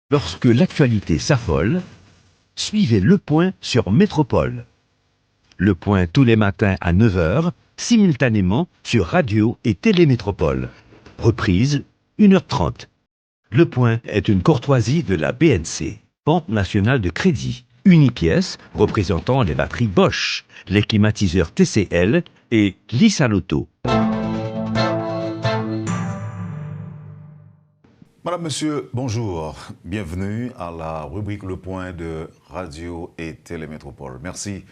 Lorsque l'actualité s'affole, suivez Le Point sur Métropole. Le Point tous les matins à 9 h, simultanément sur Radio et Télémétropole. Reprise, 1 h 30. Le Point est une courtoisie de la BNC, Banque nationale de crédit. Unipièce représentant les batteries Bosch, les climatiseurs TCL et Lissaloto. Madame, Monsieur, bonjour. Bienvenue à la rubrique Le Point de Radio et Télémétropole. Merci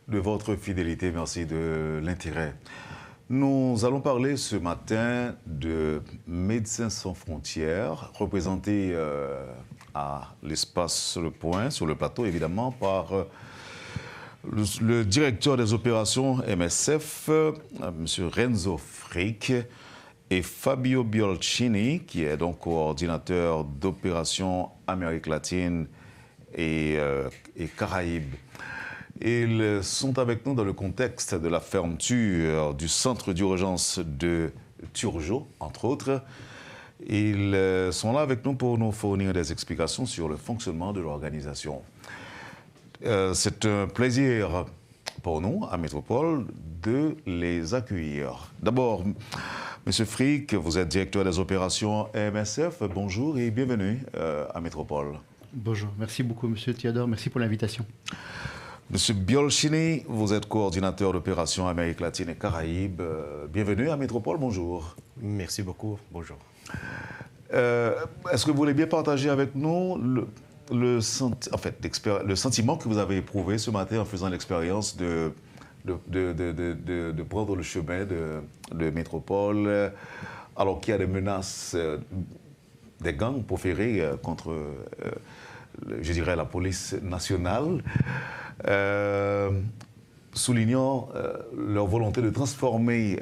de votre fidélité, merci de l'intérêt. Nous allons parler ce matin de Médecins sans frontières, représenté à l'espace Le Point, sur le plateau évidemment, par le directeur des opérations MSF, M. Renzo Frick, et Fabio Biolcini, qui est donc coordinateur d'opérations Amérique latine et Caraïbes. Ils sont avec nous dans le contexte de la fermeture du centre d'urgence de Turgeot, entre autres. Ils sont là avec nous pour nous fournir des explications sur le fonctionnement de l'organisation. C'est un plaisir pour nous, à Métropole, de les accueillir. D'abord, Monsieur Frick, vous êtes directeur des opérations MSF. Bonjour et bienvenue à Métropole. Bonjour, merci beaucoup Monsieur Théodore, merci pour l'invitation. Monsieur Biolcini, vous êtes coordinateur d'opérations Amérique latine et Caraïbes. Bienvenue à Métropole, bonjour. Merci beaucoup, bonjour. Est-ce que vous voulez bien partager avec nous le sentiment que vous avez éprouvé ce matin en faisant l'expérience de prendre le chemin de Métropole, alors qu'il y a des menaces des gangs proférées contre, je dirais, la police nationale, soulignant leur volonté de transformer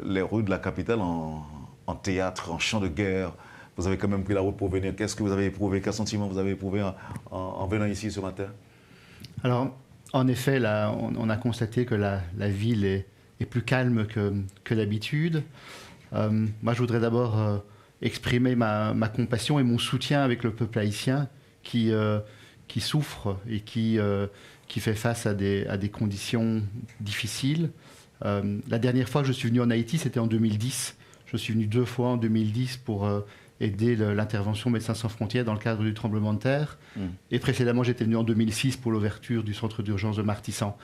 les rues de la capitale en théâtre, en champ de guerre. Vous avez quand même pris la route pour venir. Qu'est-ce que vous avez éprouvé? Quel sentiment vous avez éprouvé en venant ici ce matin? Alors, en effet, là, on a constaté que la ville est plus calme que d'habitude. Moi, je voudrais d'abord exprimer ma compassion et mon soutien avec le peuple haïtien qui souffre et qui fait face à des conditions difficiles. La dernière fois que je suis venu en Haïti, c'était en 2010. Je suis venu 2 fois en 2010 pour aider l'intervention Médecins sans frontières dans le cadre du tremblement de terre. Et précédemment, j'étais venu en 2006 pour l'ouverture du centre d'urgence de Martissan.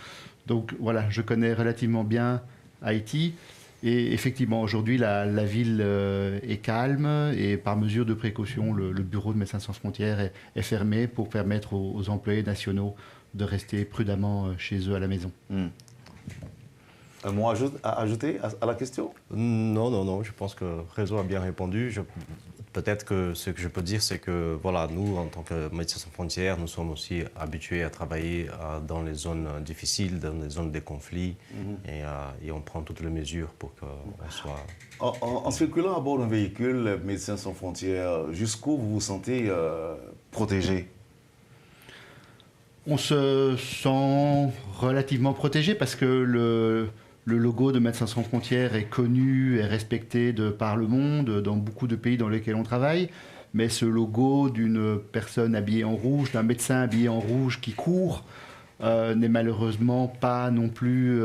Donc voilà, je connais relativement bien Haïti. Et effectivement, aujourd'hui, la ville est calme et par mesure de précaution, le bureau de Médecins sans frontières est fermé pour permettre aux employés nationaux de rester prudemment chez eux à la maison. Un mot à ajouter à la question? Non, je pense que Réseau a bien répondu. Peut-être que ce que je peux dire, c'est que voilà, nous, en tant que Médecins sans frontières, nous sommes aussi habitués à travailler dans les zones difficiles, dans les zones des conflits, et on prend toutes les mesures pour qu'on soit... En circulant à bord d'un véhicule Médecins sans frontières, jusqu'où vous vous sentez protégé? On se sent relativement protégé parce que le logo de Médecins sans frontières est connu et respecté par le monde, dans beaucoup de pays dans lesquels on travaille. Mais ce logo d'une personne habillée en rouge, d'un médecin habillé en rouge qui court, n'est malheureusement pas non plus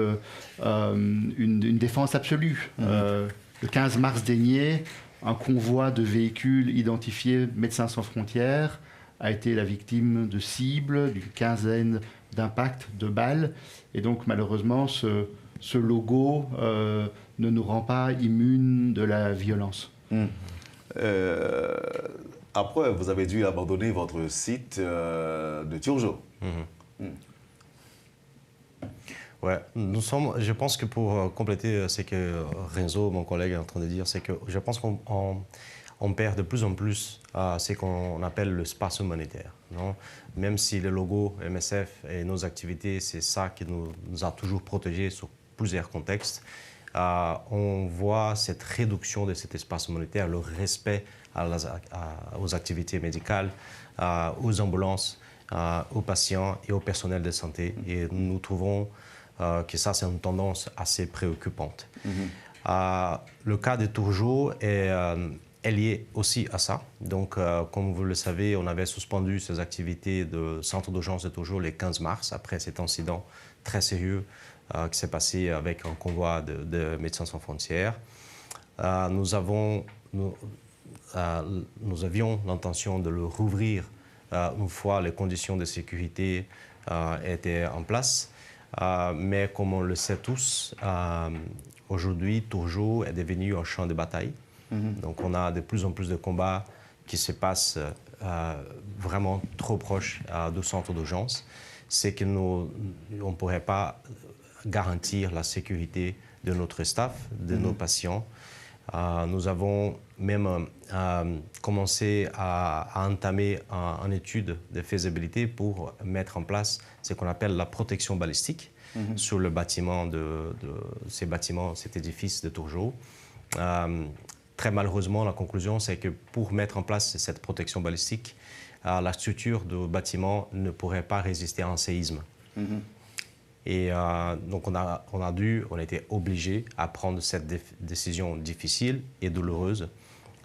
une défense absolue. Le 15 mars dernier, un convoi de véhicules identifiés Médecins sans frontières a été la victime de cibles, d'une quinzaine d'impacts de balles. Et donc malheureusement, ce logo ne nous rend pas immunes de la violence. Après, vous avez dû abandonner votre site de Turgeot. Ouais, je pense que pour compléter ce que Renzo, mon collègue, est en train de dire, c'est que je pense qu'on perd de plus en plus ce qu'on appelle le espace humanitaire. Non? Même si le logo MSF et nos activités, c'est ça qui nous a toujours protégés sur plusieurs contextes, on voit cette réduction de cet espace humanitaire, le respect aux activités médicales, aux ambulances, aux patients et au personnel de santé. Et nous trouvons que ça, c'est une tendance assez préoccupante. Le cas de Turgeot est est liée aussi à ça. Donc, comme vous le savez, on avait suspendu ces activités de centre d'urgence de Tojo le 15 mars, après cet incident très sérieux qui s'est passé avec un convoi de Médecins sans frontières. Nous avions l'intention de le rouvrir une fois les conditions de sécurité étaient en place. Mais comme on le sait tous, aujourd'hui, Tojo est devenu un champ de bataille. Donc on a de plus en plus de combats qui se passent vraiment trop proches du centre d'urgence. C'est qu'on ne pourrait pas garantir la sécurité de notre staff, de nos patients. Nous avons même commencé à entamer une étude de faisabilité pour mettre en place ce qu'on appelle la protection balistique sur le bâtiment cet édifice de Tojo. Très malheureusement, la conclusion, c'est que pour mettre en place cette protection balistique, la structure du bâtiment ne pourrait pas résister à un séisme. Et donc on a été obligé à prendre cette décision difficile et douloureuse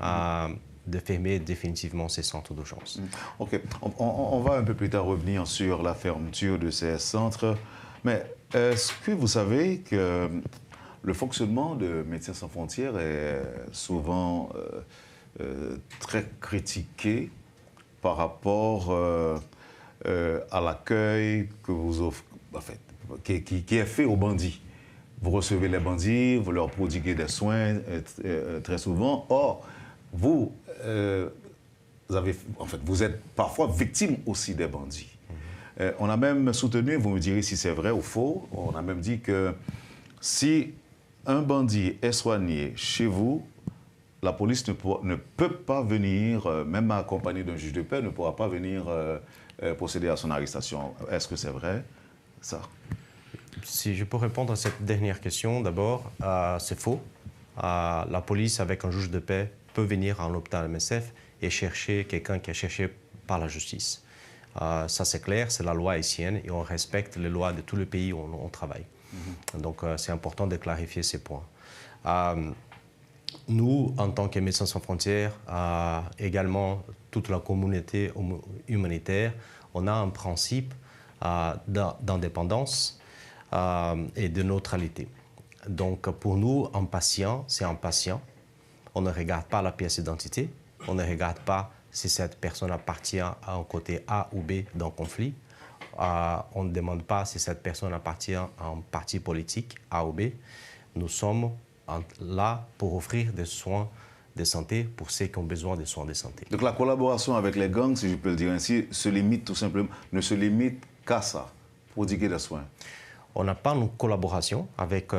de fermer définitivement ces centres d'urgence. OK. On va un peu plus tard revenir sur la fermeture de ces centres. Mais est-ce que vous savez que le fonctionnement de Médecins sans frontières est souvent très critiqué par rapport à l'accueil que vous offrez, en fait, qui est fait aux bandits. Vous recevez les bandits, vous leur prodiguez des soins très souvent. Or, vous êtes parfois victime aussi des bandits. On a même soutenu, vous me direz si c'est vrai ou faux, on a même dit que si un bandit est soigné chez vous, la police ne peut pas venir, même accompagnée d'un juge de paix, ne pourra pas venir procéder à son arrestation. Est-ce que c'est vrai, ça? Si je peux répondre à cette dernière question, d'abord, c'est faux. La police, avec un juge de paix, peut venir à l'hôpital MSF et chercher quelqu'un qui est cherché par la justice. Ça, c'est clair, c'est la loi haïtienne et on respecte les lois de tous les pays où on travaille. Donc, c'est important de clarifier ces points. Nous, en tant que Médecins sans frontières, également toute la communauté humanitaire, on a un principe d'indépendance et de neutralité. Donc, pour nous, un patient, c'est un patient. On ne regarde pas la pièce d'identité, on ne regarde pas si cette personne appartient à un côté A ou B d'un conflit. On ne demande pas si cette personne appartient à un parti politique A ou B. Nous sommes là pour offrir des soins de santé pour ceux qui ont besoin de soins de santé. Donc la collaboration avec les gangs, si je peux le dire ainsi, ne se limite qu'à ça, prodiguer des soins. On n'a pas une collaboration avec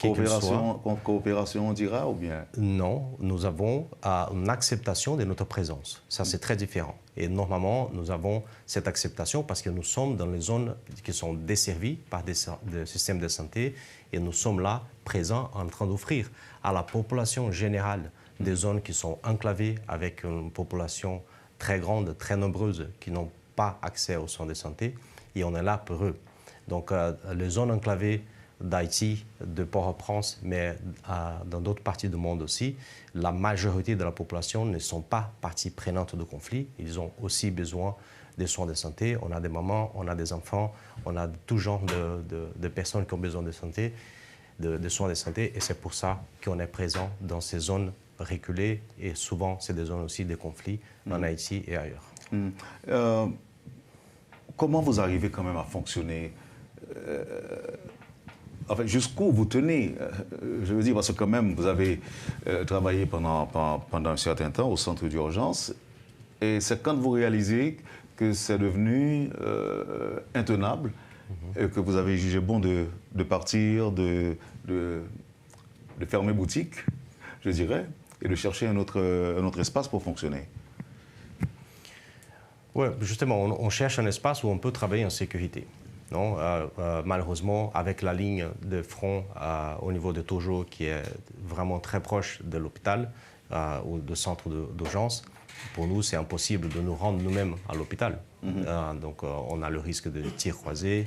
coopération, on dira, ou bien? Non, nous avons une acceptation de notre présence. Ça, c'est très différent. Et normalement, nous avons cette acceptation parce que nous sommes dans les zones qui sont desservies par des systèmes de santé et nous sommes là, présents, en train d'offrir à la population générale des zones qui sont enclavées avec une population très grande, très nombreuse, qui n'ont pas accès aux soins de santé. Et on est là pour eux. Donc, les zones enclavées d'Haïti, de Port-au-Prince, mais dans d'autres parties du monde aussi, la majorité de la population ne sont pas partie prenante de conflits. Ils ont aussi besoin des soins de santé. On a des mamans, on a des enfants, on a tout genre de personnes qui ont besoin de santé, de soins de santé. Et c'est pour ça qu'on est présent dans ces zones reculées. Et souvent, c'est des zones aussi de conflits en Haïti et ailleurs. Comment vous arrivez quand même à fonctionner? Enfin, jusqu'où vous tenez? Je veux dire, parce que quand même, vous avez travaillé pendant un certain temps au centre d'urgence, et c'est quand vous réalisez que c'est devenu intenable, et que vous avez jugé bon de partir, de fermer boutique, je dirais, et de chercher un autre espace pour fonctionner. Oui, justement, on cherche un espace où on peut travailler en sécurité. Non, malheureusement, avec la ligne de front au niveau de Tojo, qui est vraiment très proche de l'hôpital ou de centre d'urgence, pour nous, c'est impossible de nous rendre nous-mêmes à l'hôpital. Donc, on a le risque de tirs croisés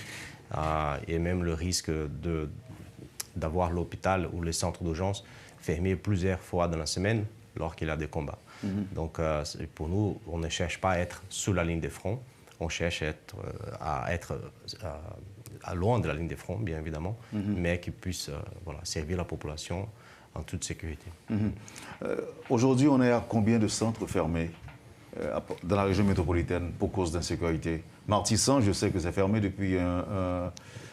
et même le risque d'avoir l'hôpital ou les centres d'urgence fermés plusieurs fois dans la semaine, lors qu'il y a des combats. Donc pour nous, on ne cherche pas à être sous la ligne de front, on cherche à être loin de la ligne de front, bien évidemment, mais qui puisse servir la population en toute sécurité. Aujourd'hui, on est à combien de centres fermés dans la région métropolitaine pour cause d'insécurité? Martissan, je sais que c'est fermé depuis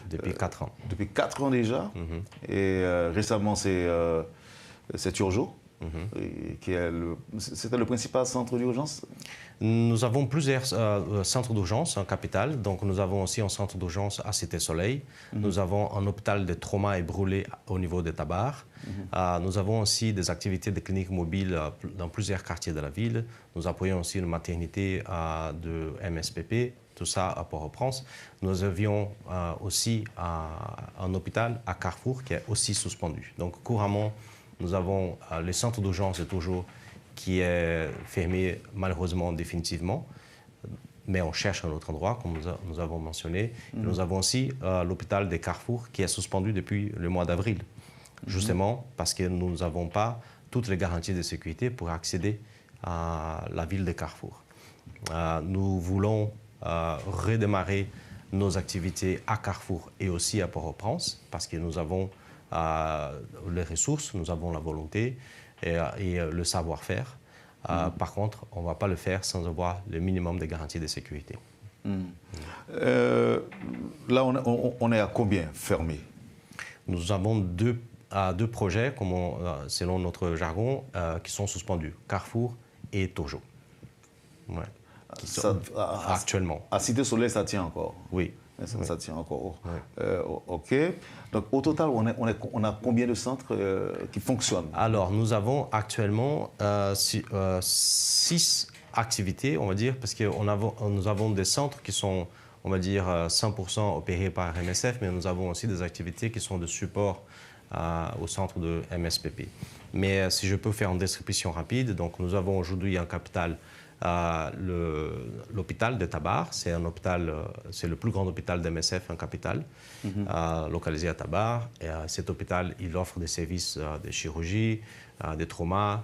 depuis 4 ans. Depuis 4 ans déjà. Et récemment, c'est Turgeot, c'était le principal centre d'urgence. Nous avons plusieurs centres d'urgence en capitale. Donc, nous avons aussi un centre d'urgence à Cité-Soleil. Nous avons un hôpital de trauma et brûlé au niveau de Tabar. Nous avons aussi des activités de cliniques mobiles dans plusieurs quartiers de la ville. Nous appuyons aussi une maternité de MSPP, tout ça à Port-au-Prince. Nous avions aussi un hôpital à Carrefour qui est aussi suspendu. Donc, couramment, nous avons le centre d'urgence de Turgeot qui est fermé malheureusement définitivement, mais on cherche un autre endroit, comme nous avons mentionné. Nous avons aussi l'hôpital de Carrefour qui est suspendu depuis le mois d'avril, justement parce que nous n'avons pas toutes les garanties de sécurité pour accéder à la ville de Carrefour. Nous voulons redémarrer nos activités à Carrefour et aussi à Port-au-Prince, parce que nous avons les ressources, nous avons la volonté et le savoir-faire. Par contre, on ne va pas le faire sans avoir le minimum de garanties de sécurité. Là, on est à combien fermé? Nous avons deux projets, selon notre jargon, qui sont suspendus, Carrefour et Turgeot. Ouais. Actuellement. À Cité-Soleil, ça tient encore? Oui. Ça tient encore. Oui. OK. Donc, au total, on a combien de centres qui fonctionnent? Alors, nous avons actuellement 6 activités, on va dire, parce que nous avons des centres qui sont, on va dire, 100% opérés par MSF, mais nous avons aussi des activités qui sont de support au centre de MSPP. Mais si je peux faire une description rapide, donc nous avons aujourd'hui en capitale l'hôpital de Tabar, c'est le plus grand hôpital d'MSF en capitale, localisé à Tabar. Et, cet hôpital, il offre des services de chirurgie, de trauma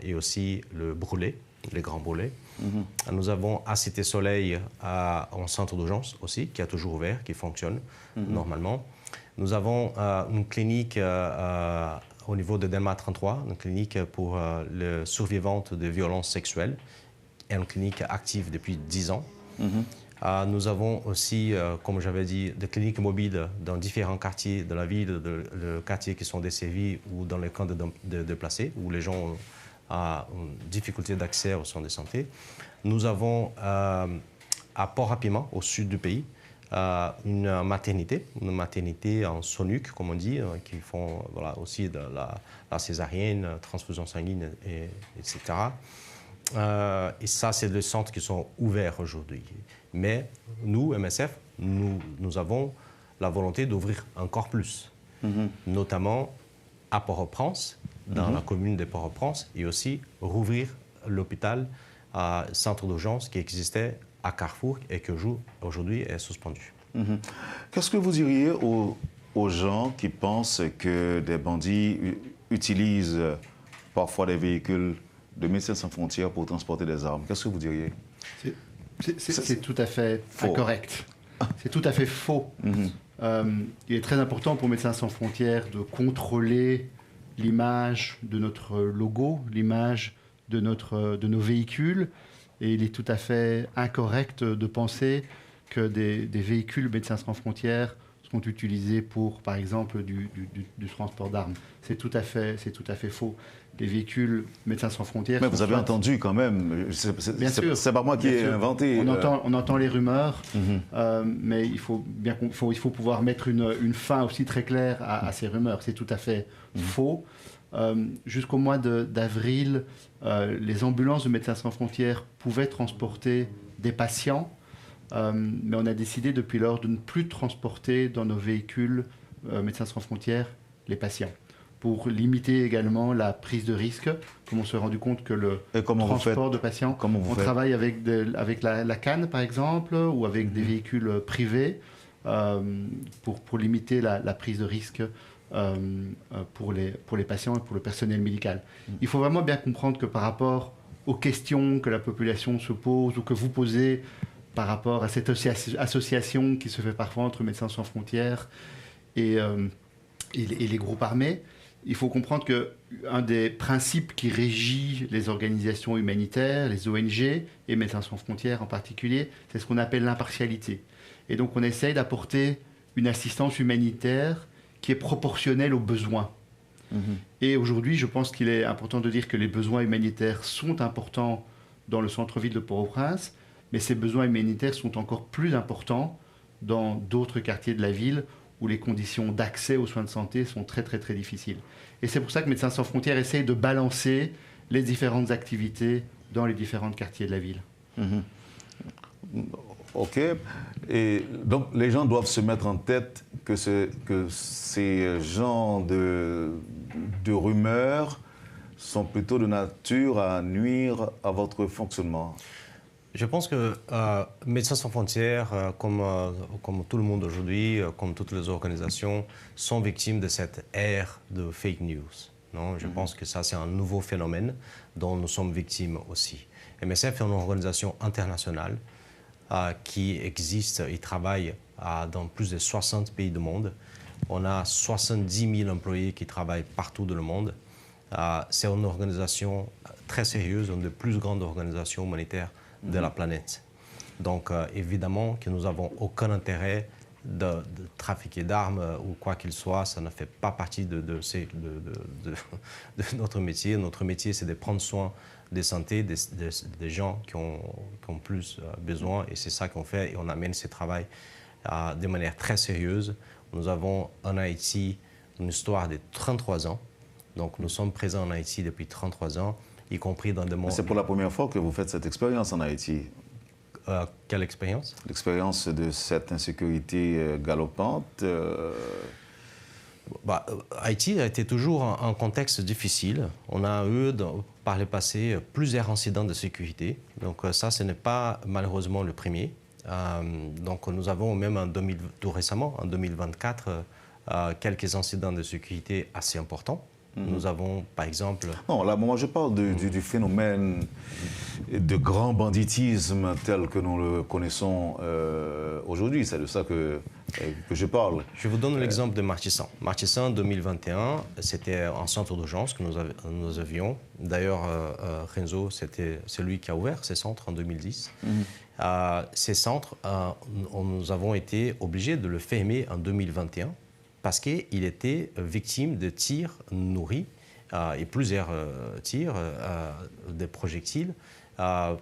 et aussi le brûlé, les grands brûlés. Nous avons à Cité-Soleil un centre d'urgence aussi, qui est toujours ouvert, qui fonctionne normalement. Nous avons une clinique au niveau de Delma 33, une clinique pour les survivantes de violences sexuelles, et une clinique active depuis 10 ans. Nous avons aussi, comme j'avais dit, des cliniques mobiles dans différents quartiers de la ville, les quartiers qui sont desservis ou dans les camps de déplacés, où les gens ont une difficulté d'accès aux soins de santé. Nous avons à Port-à-Piment, au sud du pays, une maternité en SONUC, comme on dit, qui font aussi de la césarienne, transfusion sanguine, etc. Et ça, c'est les centres qui sont ouverts aujourd'hui. Mais nous, MSF, nous avons la volonté d'ouvrir encore plus, notamment à Port-au-Prince, dans la commune de Port-au-Prince, et aussi rouvrir l'hôpital centre d'urgence qui existait à Carrefour et qui aujourd'hui est suspendu. Qu'est-ce que vous diriez aux gens qui pensent que des bandits utilisent parfois des véhicules de Médecins sans frontières pour transporter des armes? Qu'est-ce que vous diriez? C'est tout à fait incorrect. C'est tout à fait faux. Il est très important pour Médecins sans frontières de contrôler l'image de notre logo, l'image de nos véhicules. Et il est tout à fait incorrect de penser que des véhicules Médecins sans frontières sont utilisés pour, par exemple, du transport d'armes. C'est tout à fait faux. Les véhicules Médecins sans frontières... Mais vous avez entendu quand même, bien sûr, c'est pas moi qui ai inventé. On entend les rumeurs, mais il faut pouvoir mettre une fin aussi très claire à ces rumeurs. C'est tout à fait faux. Jusqu'au mois d'avril, les ambulances de Médecins sans frontières pouvaient transporter des patients, mais on a décidé depuis lors de ne plus transporter dans nos véhicules Médecins sans frontières les patients, pour limiter également la prise de risque, comme on s'est rendu compte que le transport de patients, on travaille avec la CAN par exemple, ou avec des véhicules privés, pour limiter la prise de risque pour les patients et pour le personnel médical. Il faut vraiment bien comprendre que par rapport aux questions que la population se pose ou que vous posez par rapport à cette association qui se fait parfois entre Médecins sans frontières et les groupes armés, il faut comprendre qu'un des principes qui régit les organisations humanitaires, les ONG et Médecins sans frontières en particulier, c'est ce qu'on appelle l'impartialité. Et donc on essaye d'apporter une assistance humanitaire qui est proportionnelle aux besoins. Et aujourd'hui, je pense qu'il est important de dire que les besoins humanitaires sont importants dans le centre-ville de Port-au-Prince, mais ces besoins humanitaires sont encore plus importants dans d'autres quartiers de la ville où les conditions d'accès aux soins de santé sont très très très difficiles. Et c'est pour ça que Médecins sans frontières essaye de balancer les différentes activités dans les différents quartiers de la ville. OK. Et donc, les gens doivent se mettre en tête que ces genres de rumeurs sont plutôt de nature à nuire à votre fonctionnement. Je pense que Médecins sans frontières, comme tout le monde aujourd'hui, comme toutes les organisations, sont victimes de cette ère de fake news. Non? Je pense que ça, c'est un nouveau phénomène dont nous sommes victimes aussi. MSF est une organisation internationale qui existe et travaille dans plus de 60 pays du monde. On a 70 000 employés qui travaillent partout dans le monde. C'est une organisation très sérieuse, une des plus grandes organisations humanitaires de la planète. Donc, évidemment que nous n'avons aucun intérêt de trafiquer d'armes ou quoi qu'il soit. Ça ne fait pas partie de notre métier. Notre métier, c'est de prendre soin des santé des gens qui ont plus besoin. Et c'est ça qu'on fait. Et on amène ce travail de manière très sérieuse. Nous avons en Haïti une histoire de 33 ans. Donc, nous sommes présents en Haïti depuis 33 ans, y compris dans des mondes... C'est pour la première fois que vous faites cette expérience en Haïti. Quelle expérience? L'expérience de cette insécurité galopante. Haïti a été toujours un contexte difficile. On a eu, par le passé, plusieurs incidents de sécurité. Donc ça, ce n'est pas malheureusement le premier. Donc nous avons même tout récemment, en 2024, quelques incidents de sécurité assez importants. Nous avons, par exemple... Non, là, moi, je parle du phénomène de grand banditisme tel que nous le connaissons aujourd'hui. C'est de ça que je parle. Je vous donne l'exemple de Martissan. Martissan, en 2021, c'était un centre d'urgence que nous avions. D'ailleurs, Renzo, c'était celui qui a ouvert ces centres en 2010. Ces centres, nous avons été obligés de le fermer en 2021. Parce qu'il était victime de tirs nourris et plusieurs tirs, de projectiles, à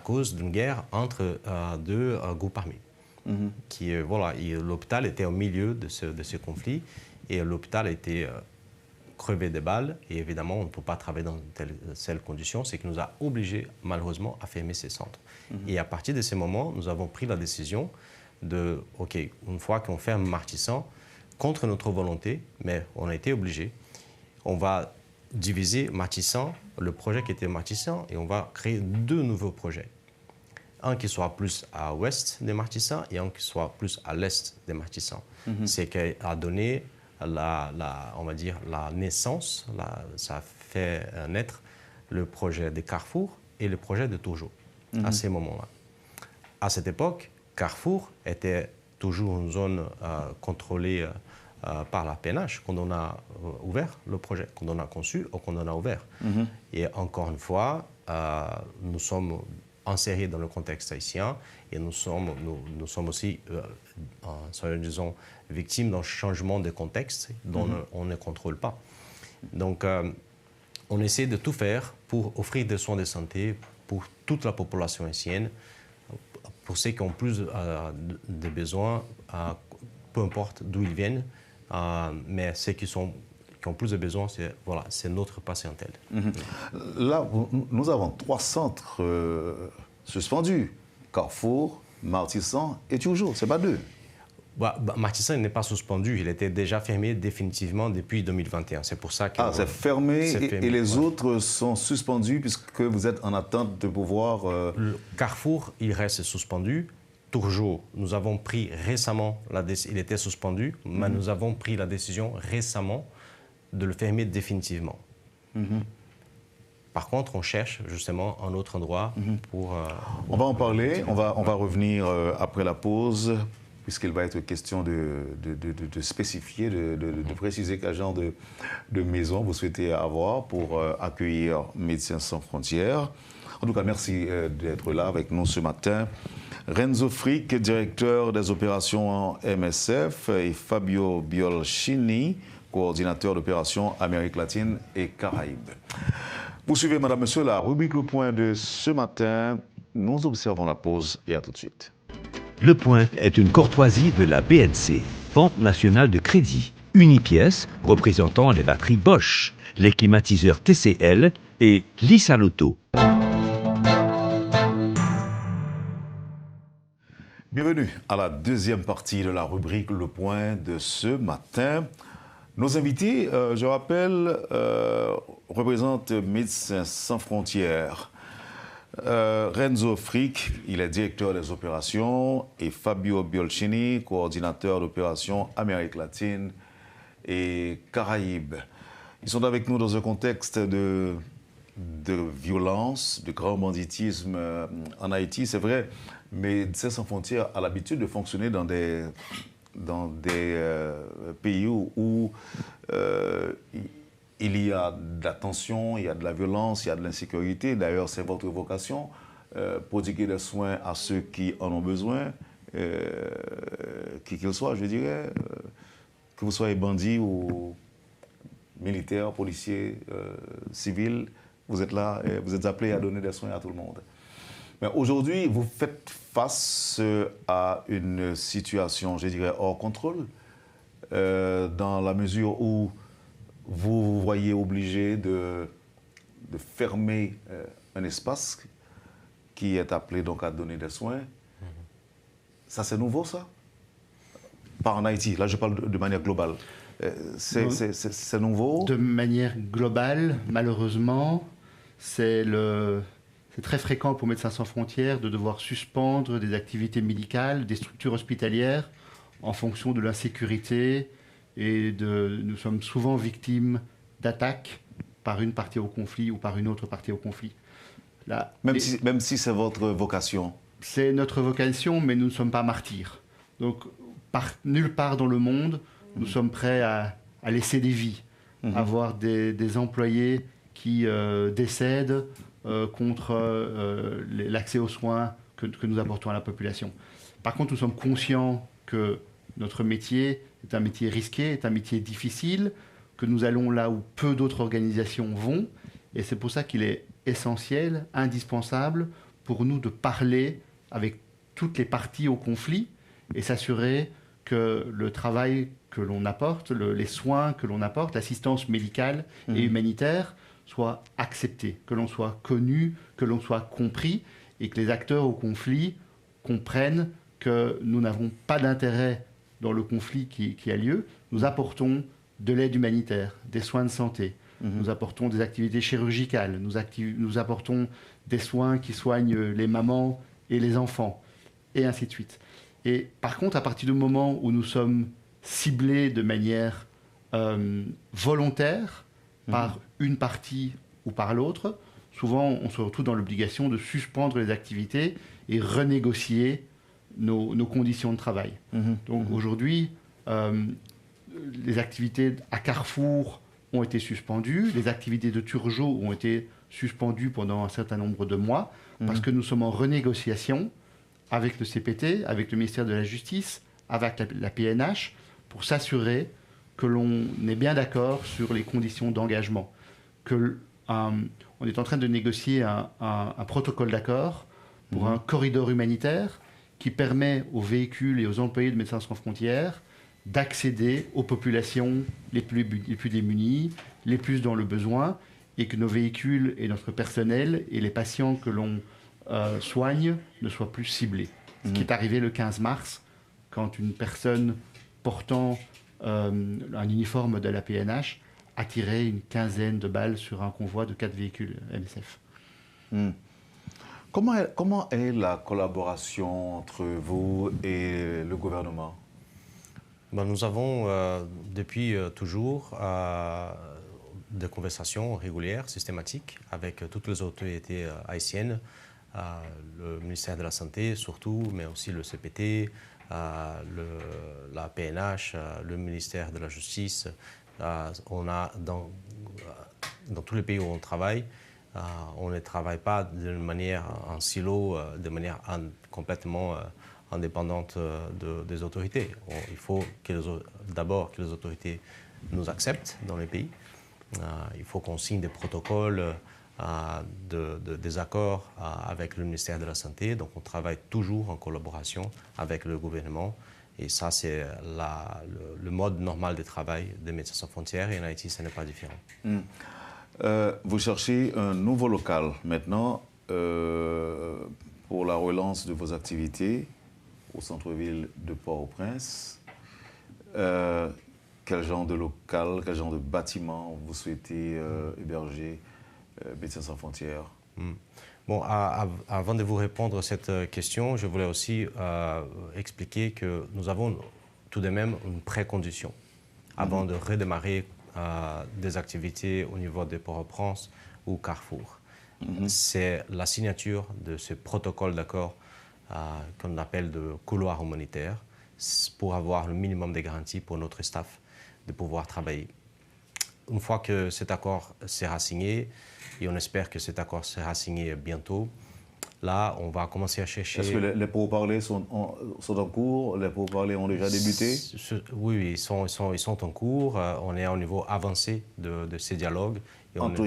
cause d'une guerre entre deux groupes armés. L'hôpital était au milieu de ce conflit et l'hôpital a été crevé de balles. Et évidemment, on ne peut pas travailler dans telles conditions. C'est qui nous a obligés, malheureusement, à fermer ces centres. Et à partir de ces moments, nous avons pris la décision OK, une fois qu'on ferme Martissan, contre notre volonté, mais on a été obligé, on va diviser Martissan, le projet qui était Martissan, et on va créer deux nouveaux projets. Un qui soit plus à l'ouest de Martissan et un qui soit plus à l'est de Martissan. C'est qui a donné on va dire, la naissance, ça a fait naître le projet de Carrefour et le projet de Tojo, à ces moments-là. À cette époque, Carrefour était toujours une zone contrôlée par la PNH quand on a ouvert le projet, quand on a conçu ou quand on a ouvert. Et encore une fois, nous sommes insérés dans le contexte haïtien et nous sommes aussi, disons, victimes d'un changement de contexte dont on ne contrôle pas. Donc, on essaie de tout faire pour offrir des soins de santé pour toute la population haïtienne, pour ceux qui ont plus de besoins, peu importe d'où ils viennent, mais ceux qui ont plus de besoins, c'est notre patientèle. Là, nous avons 3 centres suspendus, Carrefour, Martissan et Tojo, c'est pas 2. Martissan n'est pas suspendu, il était déjà fermé définitivement depuis 2021. C'est pour ça que... c'est fermé, et les autres sont suspendus puisque vous êtes en attente de pouvoir... Le Carrefour, il reste suspendu. Turgeau, nous avons pris récemment, il était suspendu, mais nous avons pris la décision récemment de le fermer définitivement. Par contre, on cherche justement un autre endroit pour... On va en parler, on va revenir après la pause, puisqu'il va être question de spécifier, de préciser quel genre de maison vous souhaitez avoir pour accueillir Médecins sans frontières. En tout cas, merci d'être là avec nous ce matin. Renzo Frick, directeur des opérations en MSF, et Fabio Biolchini, coordinateur d'opérations Amérique latine et Caraïbes. Vous suivez, madame, monsieur, la rubrique Le Point de ce matin. Nous observons la pause et à tout de suite. Le Point est une courtoisie de la BNC, Banque nationale de crédit, Unipièce, représentant les batteries Bosch, les climatiseurs TCL et Lissaloto. Bienvenue à la deuxième partie de la rubrique Le Point de ce matin. Nos invités, je rappelle, représentent Médecins sans frontières. Renzo Frick, il est directeur des opérations, et Fabio Biolchini, coordinateur d'opérations Amérique latine et Caraïbes. Ils sont avec nous dans un contexte de violence, de grand banditisme en Haïti, c'est vrai. Médecins sans frontières a l'habitude de fonctionner dans des pays où il y a de la tension, il y a de la violence, il y a de l'insécurité. D'ailleurs, c'est votre vocation, prodiguer des soins à ceux qui en ont besoin, qui qu'ils soient, je dirais, que vous soyez bandits ou militaires, policiers, civils, vous êtes là, et vous êtes appelés à donner des soins à tout le monde. Mais aujourd'hui, vous faites face à une situation, je dirais, hors contrôle, dans la mesure où vous vous voyez obligé de fermer un espace qui est appelé donc à donner des soins. Ça, c'est nouveau, ça? Pas en Haïti, là je parle de manière globale. C'est nouveau? De manière globale, malheureusement, c'est très fréquent pour Médecins sans frontières de devoir suspendre des activités médicales, des structures hospitalières, en fonction de l'insécurité. Et nous sommes souvent victimes d'attaques par une partie au conflit ou par une autre partie au conflit. Là, même si c'est votre vocation? C'est notre vocation, mais nous ne sommes pas martyrs. Donc, nulle part dans le monde, nous sommes prêts à laisser des vies, à avoir des employés qui décèdent contre l'accès aux soins que nous apportons à la population. Par contre, nous sommes conscients que notre métier est un métier risqué, est un métier difficile, que nous allons là où peu d'autres organisations vont. Et c'est pour ça qu'il est essentiel, indispensable pour nous de parler avec toutes les parties au conflit et s'assurer que le travail que l'on apporte, les soins que l'on apporte, l'assistance médicale et humanitaire soit accepté, que l'on soit connu, que l'on soit compris et que les acteurs au conflit comprennent que nous n'avons pas d'intérêt dans le conflit qui a lieu. Nous apportons de l'aide humanitaire, des soins de santé, nous apportons des activités chirurgicales, nous apportons des soins qui soignent les mamans et les enfants, et ainsi de suite. Et par contre, à partir du moment où nous sommes ciblés de manière volontaire par une partie ou par l'autre, souvent on se retrouve dans l'obligation de suspendre les activités et renégocier nos conditions de travail. Donc aujourd'hui, les activités à Carrefour ont été suspendues, les activités de Turgeau ont été suspendues pendant un certain nombre de mois, parce que nous sommes en renégociation avec le CPT, avec le ministère de la Justice, avec la PNH, pour s'assurer que l'on est bien d'accord sur les conditions d'engagement. On est en train de négocier un protocole d'accord pour un corridor humanitaire qui permet aux véhicules et aux employés de Médecins sans frontières d'accéder aux populations les plus démunies, les plus dans le besoin, et que nos véhicules et notre personnel et les patients que l'on soigne ne soient plus ciblés. Ce qui est arrivé le 15 mars, quand une personne portant un uniforme de la PNH a tiré une quinzaine de balles sur un convoi de 4 véhicules MSF. Comment est la collaboration entre vous et le gouvernement? Ben, nous avons depuis toujours des conversations régulières, systématiques, avec toutes les autorités haïtiennes, le ministère de la Santé surtout, mais aussi le CPT, la PNH, le ministère de la Justice. On a dans tous les pays où on travaille, on ne travaille pas de manière en silo, de manière complètement indépendante des autorités. Il faut d'abord que les autorités nous acceptent dans les pays. Il faut qu'on signe des protocoles, des accords avec le ministère de la Santé. Donc on travaille toujours en collaboration avec le gouvernement. Et ça, c'est le mode normal de travail des Médecins sans frontières. Et en Haïti, ce n'est pas différent. Vous cherchez un nouveau local maintenant pour la relance de vos activités au centre-ville de Port-au-Prince. Quel genre de local, quel genre de bâtiment vous souhaitez héberger Médecins sans frontières? Bon, avant de vous répondre à cette question, je voulais aussi expliquer que nous avons tout de même une précondition avant de redémarrer des activités au niveau de Port-au-Prince ou Carrefour. C'est la signature de ce protocole d'accord qu'on appelle de couloir humanitaire pour avoir le minimum de garanties pour notre staff de pouvoir travailler. Une fois que cet accord sera signé, et on espère que cet accord sera signé bientôt, là, on va commencer à chercher... Est-ce que les pourparlers sont en cours? Les pourparlers ont déjà débuté? Oui, ils sont en cours. On est au niveau avancé de ces dialogues. Entre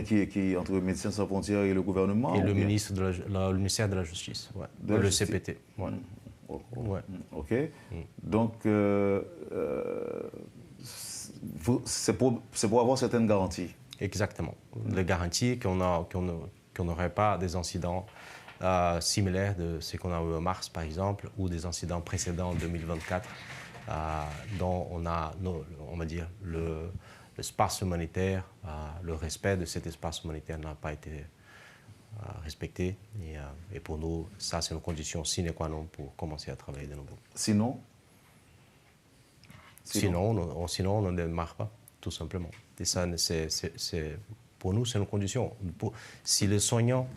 entre Médecins sans frontières et le gouvernement? Et le ministère de la Justice, ouais. Le CPT. Ouais. Ouais. OK. Donc, c'est pour avoir certaines garanties. Exactement. Les garanties qu'on n'aurait pas des incidents similaires de ce qu'on a eu en mars, par exemple, ou des incidents précédents en 2024, dont on a, on va dire, l'espace humanitaire, le respect de cet espace humanitaire n'a pas été respecté. Et pour nous, ça, c'est une condition sine qua non pour commencer à travailler de nouveau. Sinon, on ne démarre pas, tout simplement. Et ça, pour nous, c'est une condition. Si les soignants...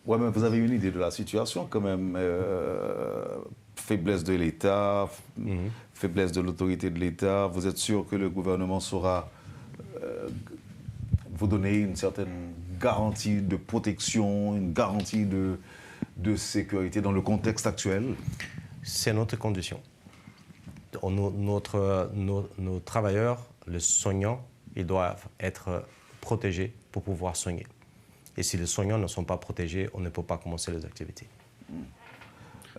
Oui, mais vous avez une idée de la situation quand même. Faiblesse de l'État, faiblesse de l'autorité de l'État. Vous êtes sûr que le gouvernement saura vous donner une certaine garantie de protection, une garantie de sécurité dans le contexte actuel? C'est notre condition. Nos travailleurs, les soignants, ils doivent être protégés pour pouvoir soigner. Et si les soignants ne sont pas protégés, on ne peut pas commencer les activités.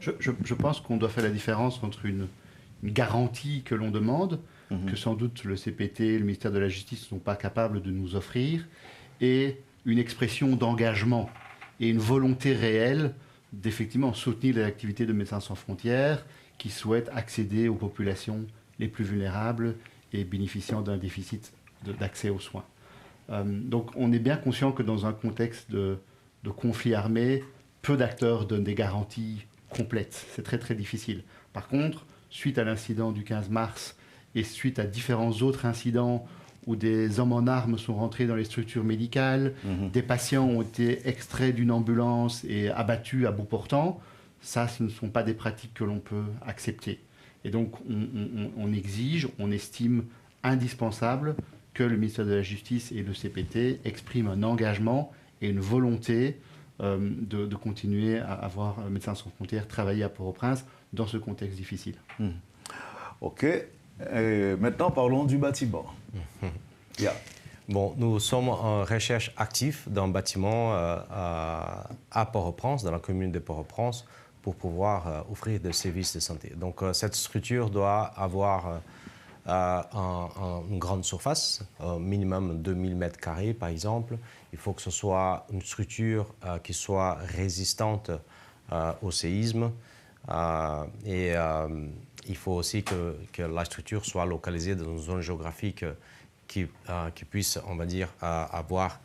Je pense qu'on doit faire la différence entre une garantie que l'on demande, que sans doute le CPT, le ministère de la Justice ne sont pas capables de nous offrir, et une expression d'engagement et une volonté réelle d'effectivement soutenir les activités de Médecins sans frontières qui souhaitent accéder aux populations les plus vulnérables et bénéficiant d'un déficit d'accès aux soins. Donc on est bien conscient que dans un contexte de conflit armé, peu d'acteurs donnent des garanties complètes. C'est très très difficile. Par contre, suite à l'incident du 15 mars et suite à différents autres incidents où des hommes en armes sont rentrés dans les structures médicales, des patients ont été extraits d'une ambulance et abattus à bout portant, ça, ce ne sont pas des pratiques que l'on peut accepter. Et donc, on exige, on estime indispensable que le ministère de la Justice et le CPT expriment un engagement et une volonté de continuer à avoir Médecins sans frontières travailler à Port-au-Prince dans ce contexte difficile. OK. Maintenant, parlons du bâtiment. Yeah. Bon, nous sommes en recherche active d'un bâtiment à Port-au-Prince, dans la commune de Port-au-Prince, pour pouvoir offrir des services de santé. Donc, cette structure doit avoir une grande surface, minimum 2000 mètres carrés par exemple. Il faut que ce soit une structure qui soit résistante au séisme. Il faut aussi que la structure soit localisée dans une zone géographique qui puisse, on va dire, avoir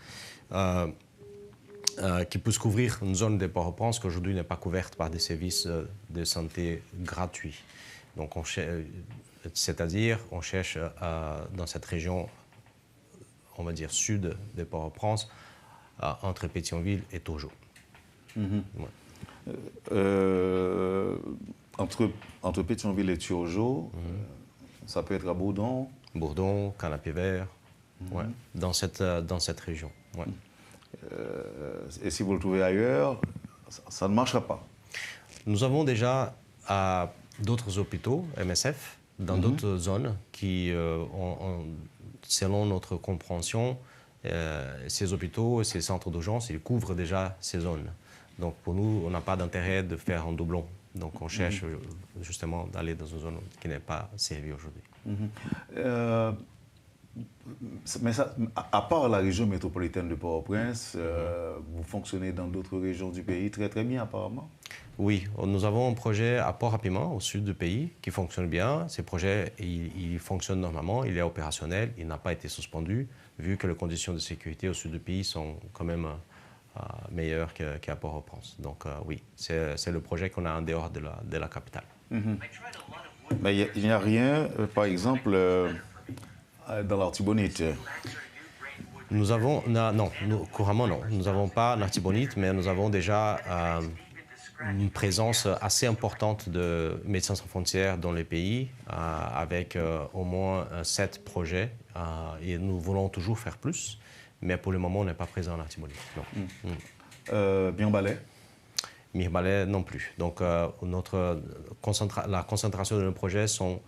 qui puisse couvrir une zone de Port-au-Prince qui aujourd'hui n'est pas couverte par des services de santé gratuits. Donc, c'est-à-dire, on cherche dans cette région, on va dire sud de Port-au-Prince, entre Pétionville et Turgeot. Entre Pétionville et Turgeot, ça peut être à Bourdon. Bourdon, Canapé-Vert, ouais, dans cette région. Ouais. Et si vous le trouvez ailleurs, ça ne marchera pas. Nous avons déjà d'autres hôpitaux, MSF, dans d'autres zones qui, selon notre compréhension, ces hôpitaux et ces centres d'urgence, ils couvrent déjà ces zones. Donc pour nous, on n'a pas d'intérêt de faire un doublon. Donc on cherche justement d'aller dans une zone qui n'est pas servie aujourd'hui. Mais ça, à part la région métropolitaine de Port-au-Prince, vous fonctionnez dans d'autres régions du pays très très bien apparemment? Oui, nous avons un projet à Port-Rapiment, au sud du pays, qui fonctionne bien. Ce projet, il fonctionne normalement, il est opérationnel, il n'a pas été suspendu, vu que les conditions de sécurité au sud du pays sont quand même meilleures qu'à Port-au-Prince. Donc oui, c'est le projet qu'on a en dehors de la capitale. Mais il n'y a rien, par exemple, dans l'Artibonite. Nous avons, couramment non. Nous n'avons pas l'Artibonite, mais nous avons déjà une présence assez importante de Médecins sans frontières dans le pays, avec au moins 7 projets. Et nous voulons toujours faire plus, mais pour le moment, on n'est pas présent en Artibonite. Mirbalais? Mirbalais non plus. Donc la concentration de nos projets sont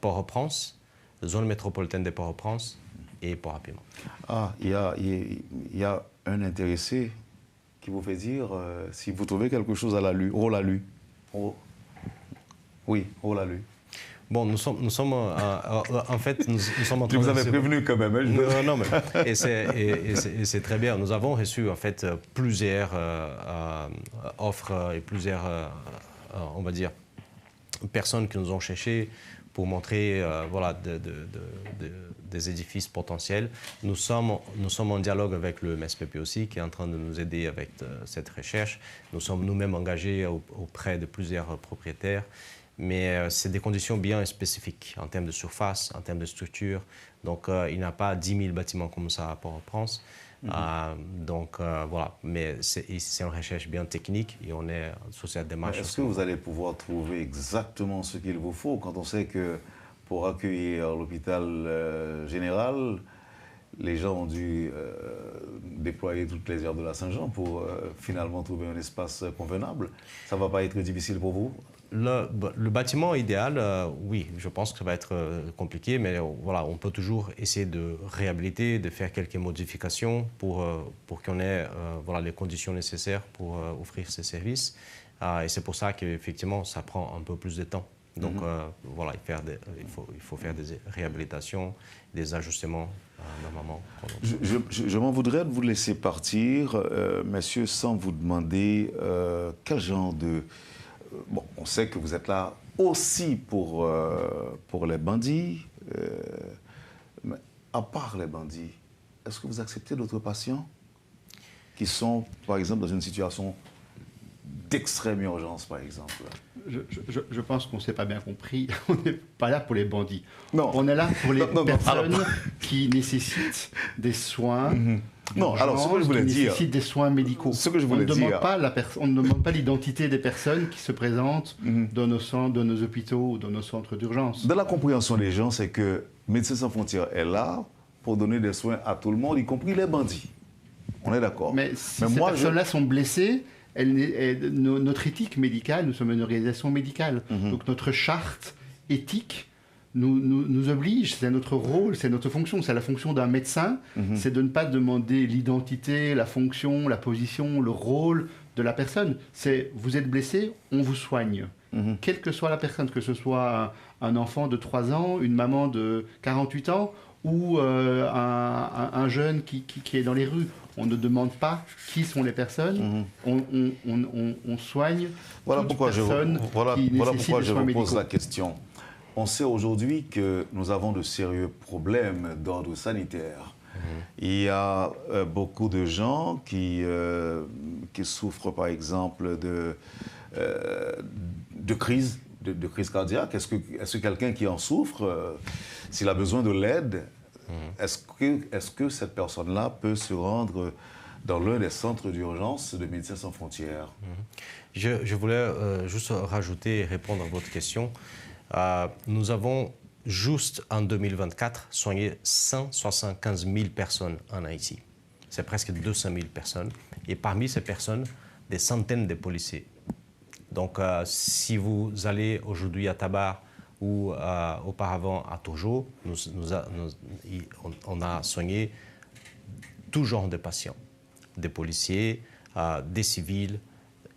Port-au-Prince, zone métropolitaine de Port-au-Prince et Port-Rapiment. Ah, il y a un intéressé qui vous fait dire si vous trouvez quelque chose à la lue, oh la lue. Oui, oh la lue. Bon, nous sommes en fait, nous sommes en train de... Vous avez prévenu quand même. Hein, non, mais et c'est très bien. Nous avons reçu en fait plusieurs offres et plusieurs, on va dire, personnes qui nous ont cherché pour montrer voilà, des édifices potentiels. Nous sommes en dialogue avec le MSPP aussi, qui est en train de nous aider avec cette recherche. Nous sommes nous-mêmes engagés auprès de plusieurs propriétaires. Mais c'est des conditions bien spécifiques en termes de surface, en termes de structure. Donc, il n'y a pas 10 000 bâtiments comme ça à Port-au-Prince. Donc, voilà. Mais c'est une recherche bien technique et on est sur cette démarche. Est-ce que vous allez pouvoir trouver exactement ce qu'il vous faut quand on sait que pour accueillir l'hôpital général, les gens ont dû déployer toutes les heures de la Saint-Jean pour finalement trouver un espace convenable? Ça ne va pas être difficile pour vous? Le bâtiment idéal, oui, je pense que ça va être compliqué, mais voilà, on peut toujours essayer de réhabiliter, de faire quelques modifications pour qu'on ait voilà, les conditions nécessaires pour offrir ces services. Et c'est pour ça qu'effectivement, ça prend un peu plus de temps. Donc voilà, il faut faire des réhabilitations, des ajustements normalement. Je m'en voudrais de vous laisser partir, messieurs, sans vous demander quel genre de... Bon, on sait que vous êtes là aussi pour les bandits, mais à part les bandits, est-ce que vous acceptez d'autres patients qui sont, par exemple, dans une situation d'extrême urgence, par exemple? Je pense qu'on ne s'est pas bien compris. On n'est pas là pour les bandits. Non. On est là pour les personnes qui nécessitent des soins. Non, alors ce que je voulais dire, nécessitent des soins médicaux. Ce que je voulais dire, on ne demande pas l'identité des personnes qui se présentent dans nos centres, dans nos hôpitaux ou dans nos centres d'urgence. Dans la compréhension des gens, c'est que Médecins sans frontières est là pour donner des soins à tout le monde, y compris les bandits. On est d'accord. Mais si ces personnes-là sont blessées, notre éthique médicale, nous sommes une organisation médicale. Donc notre charte éthique nous oblige, c'est notre rôle, c'est notre fonction, c'est la fonction d'un médecin, c'est de ne pas demander l'identité, la fonction, la position, le rôle de la personne. C'est vous êtes blessé, on vous soigne. Quelle que soit la personne, que ce soit un enfant de 3 ans, une maman de 48 ans ou un jeune qui est dans les rues. On ne demande pas qui sont les personnes, on soigne toute personne qui nécessite des soins médicaux. Pose la question. On sait aujourd'hui que nous avons de sérieux problèmes d'ordre sanitaire Il y a beaucoup de gens qui souffrent, par exemple, de crise cardiaque. Est-ce que quelqu'un qui en souffre, s'il a besoin de l'aide, est-ce que cette personne-là peut se rendre dans l'un des centres d'urgence de Médecins sans frontières? Je voulais juste rajouter et répondre à votre question. Nous avons juste en 2024 soigné 175 000 personnes en Haïti. C'est presque 200 000 personnes. Et parmi ces personnes, des centaines de policiers. Donc, si vous allez aujourd'hui à Tabar ou auparavant à Tojo, on a soigné tout genre de patients, des policiers, des civils,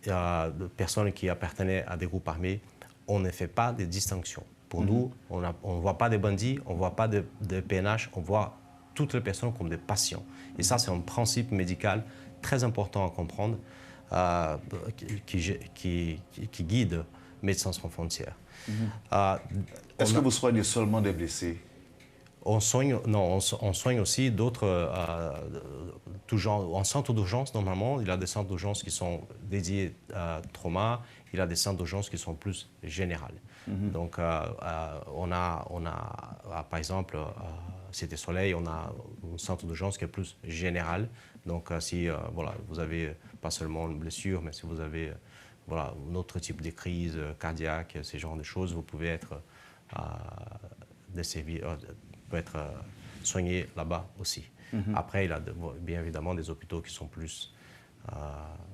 de personnes qui appartenaient à des groupes armés. On ne fait pas de distinction. Pour nous, on ne voit pas des bandits, on ne voit pas de PNH, on voit toutes les personnes comme des patients. Et ça, c'est un principe médical très important à comprendre qui guide Médecins sans frontières. Est-ce que vous soignez seulement des blessés? On soigne aussi d'autres, tout genre. En centre d'urgence, normalement, il y a des centres d'urgence qui sont dédiés à trauma, il y a des centres d'urgence qui sont plus générales. Donc, on a par exemple, Cité Soleil, on a un centre d'urgence qui est plus général. Donc, si voilà, vous avez pas seulement une blessure, mais si vous avez voilà, un autre type de crise cardiaque, ce genre de choses, vous pouvez être soigné là-bas aussi. Après, il y a bien évidemment des hôpitaux qui sont plus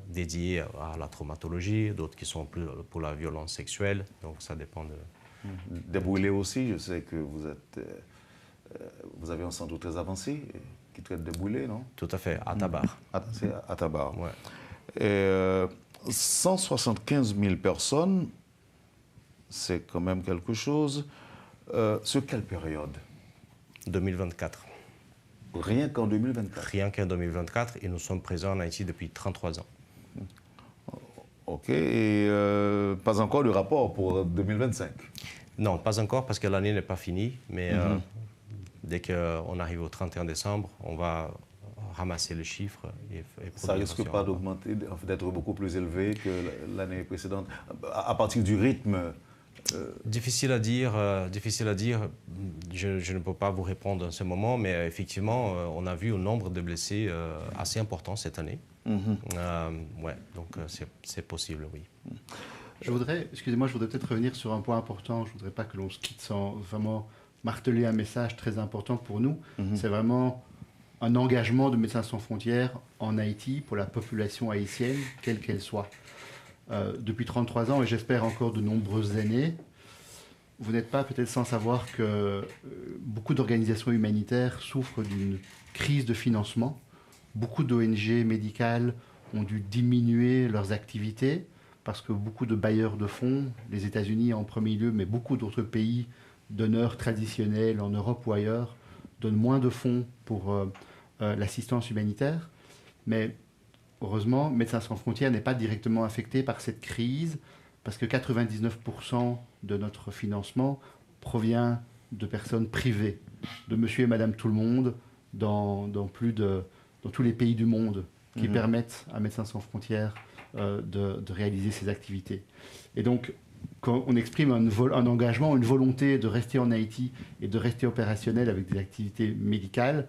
dédiés à la traumatologie, d'autres qui sont plus pour la violence sexuelle. Donc, ça dépend de... Des brûlés aussi, je sais que vous avez un centre très avancé qui traite des brûlés, non? Tout à fait, à Tabar. C'est à Tabar. Ouais. Et, 175 000 personnes, c'est quand même quelque chose. Sur quelle période? 2024. Rien qu'en 2024? Rien qu'en 2024, et nous sommes présents en Haïti depuis 33 ans. OK, et pas encore de rapport pour 2025? Non, pas encore, parce que l'année n'est pas finie, mais dès qu'on arrive au 31 décembre, on va ramasser les chiffres. Ça risque pas d'augmenter, d'être beaucoup plus élevé que l'année précédente, à partir du rythme? Difficile à dire. Je ne peux pas vous répondre en ce moment, mais effectivement, on a vu un nombre de blessés assez important cette année. Ouais, donc c'est possible, oui. Excusez-moi, je voudrais peut-être revenir sur un point important. Je ne voudrais pas que l'on se quitte sans vraiment marteler un message très important pour nous. C'est vraiment un engagement de Médecins sans frontières en Haïti pour la population haïtienne, quelle qu'elle soit. Depuis 33 ans, et j'espère encore de nombreuses années, vous n'êtes pas peut-être sans savoir que beaucoup d'organisations humanitaires souffrent d'une crise de financement. Beaucoup d'ONG médicales ont dû diminuer leurs activités parce que beaucoup de bailleurs de fonds, les États-Unis en premier lieu, mais beaucoup d'autres pays donneurs traditionnels en Europe ou ailleurs, donnent moins de fonds pour l'assistance humanitaire. Mais heureusement, Médecins sans frontières n'est pas directement affecté par cette crise parce que 99% de notre financement provient de personnes privées, de monsieur et madame tout le monde dans tous les pays du monde qui permettent à Médecins sans frontières de réaliser ces activités. Et donc, quand on exprime un engagement, une volonté de rester en Haïti et de rester opérationnel avec des activités médicales,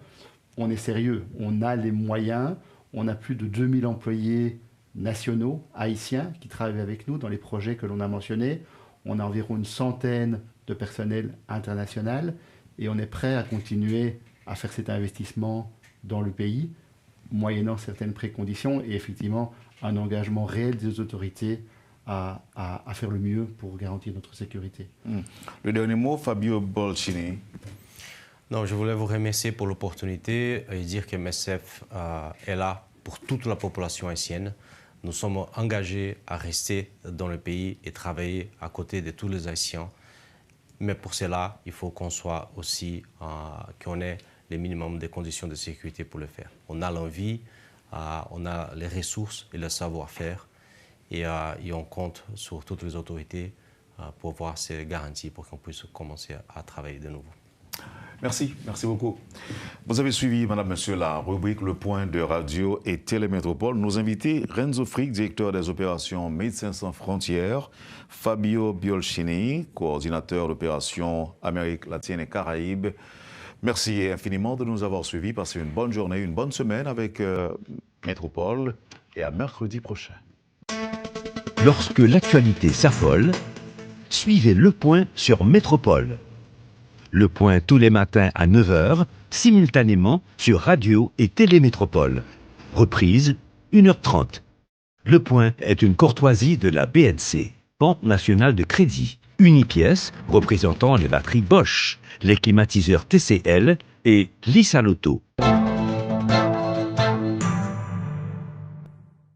on est sérieux, on a les moyens, on a plus de 2000 employés nationaux, haïtiens, qui travaillent avec nous dans les projets que l'on a mentionnés. On a environ une centaine de personnel international et on est prêt à continuer à faire cet investissement dans le pays, moyennant certaines préconditions et effectivement un engagement réel des autorités à faire le mieux pour garantir notre sécurité. Le dernier mot, Fabio Bolcini. Non, je voulais vous remercier pour l'opportunité et dire que MSF est là pour toute la population haïtienne. Nous sommes engagés à rester dans le pays et travailler à côté de tous les Haïtiens. Mais pour cela, il faut qu'on soit aussi, qu'on ait le minimum de conditions de sécurité pour le faire. On a l'envie, on a les ressources et le savoir-faire et on compte sur toutes les autorités pour avoir ces garanties pour qu'on puisse commencer à travailler de nouveau. Merci beaucoup. Vous avez suivi, madame, monsieur, la rubrique Le Point de Radio et Télémétropole. Nos invités, Renzo Frick, directeur des opérations Médecins sans frontières, Fabio Biolchini, coordinateur d'opérations Amérique latine et Caraïbes. Merci infiniment de nous avoir suivis. Passez une bonne journée, une bonne semaine avec Métropole et à mercredi prochain. Lorsque l'actualité s'affole, suivez Le Point sur Métropole. Le Point tous les matins à 9h, simultanément sur Radio et Télémétropole. Reprise, 1h30. Le Point est une courtoisie de la BNC, Banque nationale de crédit. Unipièce, représentant les batteries Bosch, les climatiseurs TCL et Lisa Lotto.